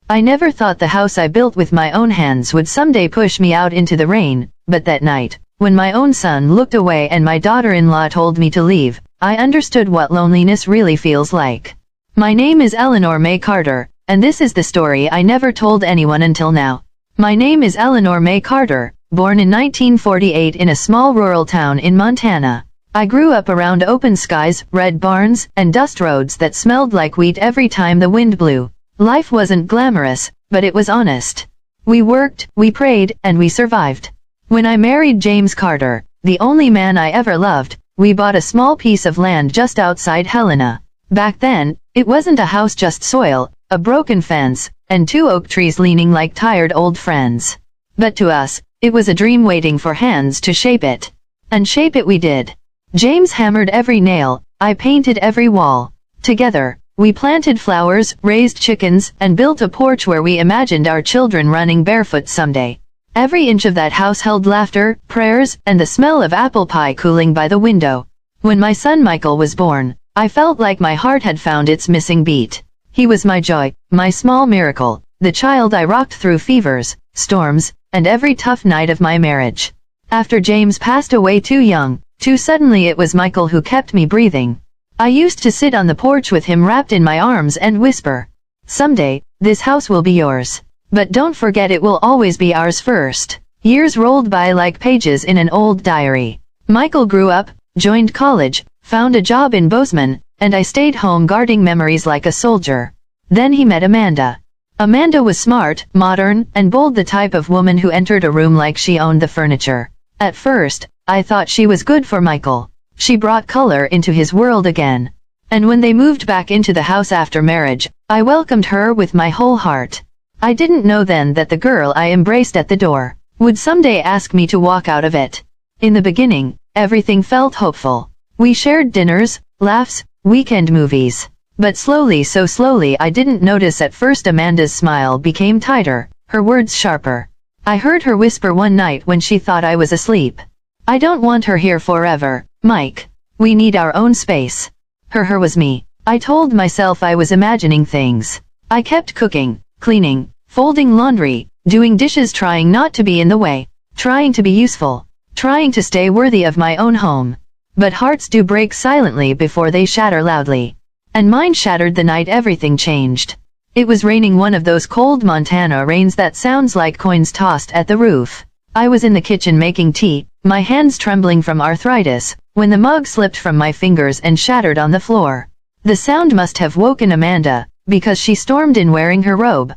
I never thought the house I built with my own hands would someday push me out into the rain, but that night, when my own son looked away and my daughter-in-law told me to leave, I understood what loneliness really feels like. My name is Eleanor May Carter, and this is the story I never told anyone until now. My name is Eleanor May Carter, born in 1948 in a small rural town in Montana. I grew up around open skies, red barns, and dust roads that smelled like wheat every time the wind blew. Life wasn't glamorous, but it was honest. We worked, we prayed, and we survived. When I married James Carter, the only man I ever loved, we bought a small piece of land just outside Helena. Back then, it wasn't a house, just soil, a broken fence, and 2 oak trees leaning like tired old friends. But to us, it was a dream waiting for hands to shape it. And shape it we did. James hammered every nail, I painted every wall. Together, we planted flowers, raised chickens, and built a porch where we imagined our children running barefoot someday. Every inch of that house held laughter, prayers, and the smell of apple pie cooling by the window. When my son Michael was born, I felt like my heart had found its missing beat. He was my joy, my small miracle, the child I rocked through fevers, storms, and every tough night of my marriage. After James passed away too young, too suddenly, it was Michael who kept me breathing. I used to sit on the porch with him wrapped in my arms and whisper, "Someday, this house will be yours. But don't forget it will always be ours first." Years rolled by like pages in an old diary. Michael grew up, joined college, found a job in Bozeman, and I stayed home guarding memories like a soldier. Then he met Amanda. Amanda was smart, modern, and bold, the type of woman who entered a room like she owned the furniture. At first, I thought she was good for Michael. She brought color into his world again. And when they moved back into the house after marriage, I welcomed her with my whole heart. I didn't know then that the girl I embraced at the door would someday ask me to walk out of it. In the beginning, everything felt hopeful. We shared dinners, laughs, weekend movies. But slowly, so slowly, I didn't notice at first, Amanda's smile became tighter, her words sharper. I heard her whisper one night when she thought I was asleep, "I don't want her here forever, Mike. We need our own space." Her was me. I told myself I was imagining things. I kept cooking, cleaning, folding laundry, doing dishes, trying not to be in the way, trying to be useful, trying to stay worthy of my own home. But hearts do break silently before they shatter loudly. And mine shattered the night everything changed. It was raining, one of those cold Montana rains that sounds like coins tossed at the roof. I was in the kitchen making tea, my hands trembling from arthritis, when the mug slipped from my fingers and shattered on the floor. The sound must have woken Amanda, because she stormed in wearing her robe,